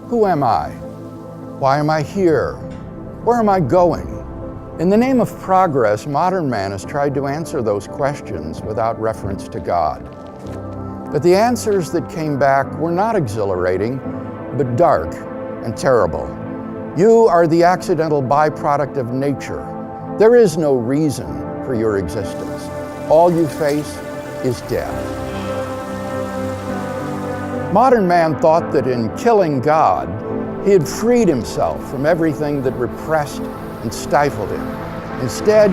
Who am I? Why am I here? Where am I going? In the name of progress, modern man has tried to answer those questions without reference to God. But the answers that came back were not exhilarating, but dark and terrible. You are the accidental byproduct of nature. There is no reason for your existence. All you face is death. Modern man thought that in killing God, he had freed himself from everything that repressed and stifled him. Instead,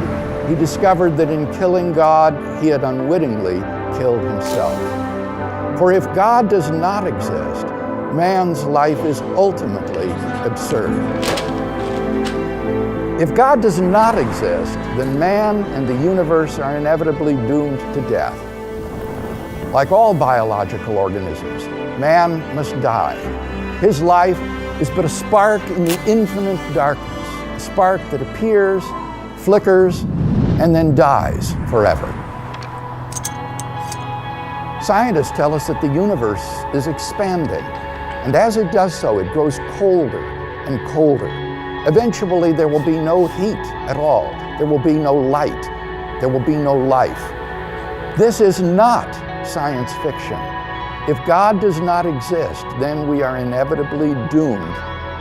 he discovered that in killing God, he had unwittingly killed himself. For if God does not exist, man's life is ultimately absurd. If God does not exist, then man and the universe are inevitably doomed to death. Like all biological organisms, man must die. His life is but a spark in the infinite darkness, a spark that appears, flickers, and then dies forever. Scientists tell us that the universe is expanding, and as it does so, it grows colder and colder. Eventually, there will be no heat at all. There will be no light. There will be no life. This is not science fiction. If God does not exist, then we are inevitably doomed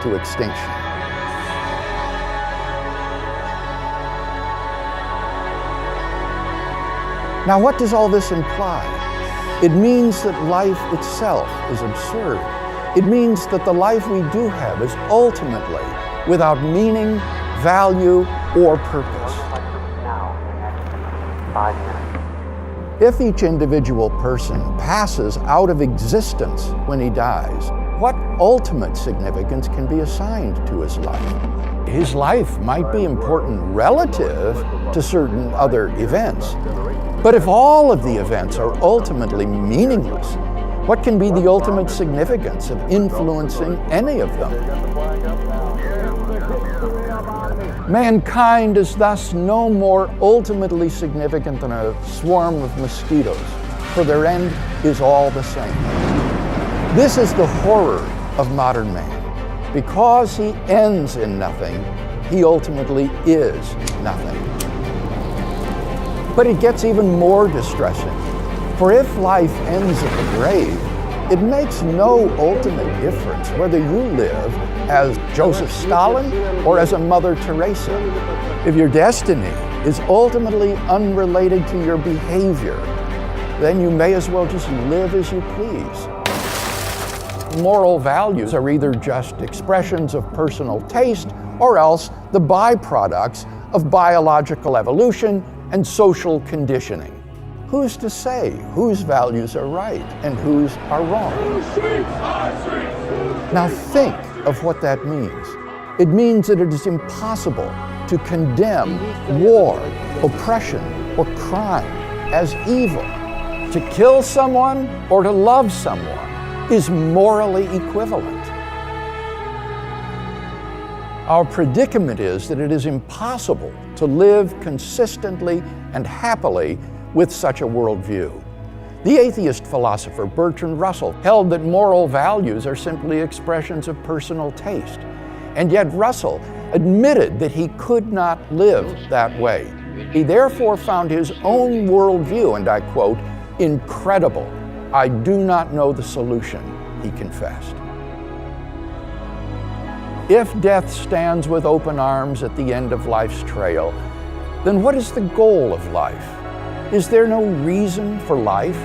to extinction. Now, what does all this imply? It means that life itself is absurd. It means that the life we do have is ultimately without meaning, value, or purpose. If each individual person passes out of existence when he dies, what ultimate significance can be assigned to his life? His life might be important relative to certain other events, but if all of the events are ultimately meaningless, what can be the ultimate significance of influencing any of them? Mankind is thus no more ultimately significant than a swarm of mosquitoes, for their end is all the same. This is the horror of modern man. Because he ends in nothing, he ultimately is nothing. But it gets even more distressing. For if life ends at the grave, it makes no ultimate difference whether you live as Joseph Stalin or as a Mother Teresa. If your destiny is ultimately unrelated to your behavior, then you may as well just live as you please. Moral values are either just expressions of personal taste or else the byproducts of biological evolution and social conditioning. Who's to say whose values are right and whose are wrong? Now think of what that means. It means that it is impossible to condemn war, oppression, or crime as evil. To kill someone or to love someone is morally equivalent. Our predicament is that it is impossible to live consistently and happily with such a worldview. The atheist philosopher Bertrand Russell held that moral values are simply expressions of personal taste. And yet Russell admitted that he could not live that way. He therefore found his own worldview, and I quote, "incredible. I do not know the solution," he confessed. If death stands with open arms at the end of life's trail, then what is the goal of life? Is there no reason for life?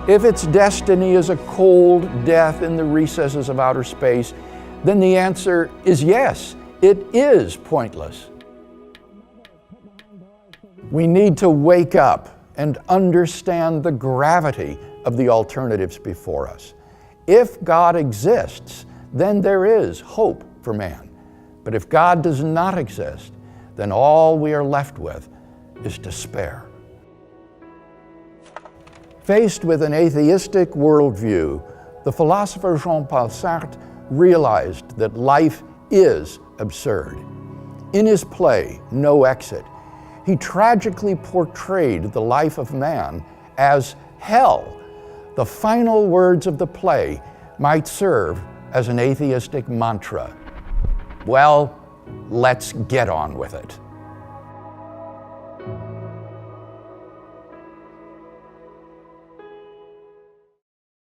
If its destiny is a cold death in the recesses of outer space, then the answer is yes, it is pointless. We need to wake up and understand the gravity of the alternatives before us. If God exists, then there is hope for man. But if God does not exist, then all we are left with is despair. Faced with an atheistic worldview, the philosopher Jean-Paul Sartre realized that life is absurd. In his play, No Exit, he tragically portrayed the life of man as hell. The final words of the play might serve as an atheistic mantra. Well, let's get on with it.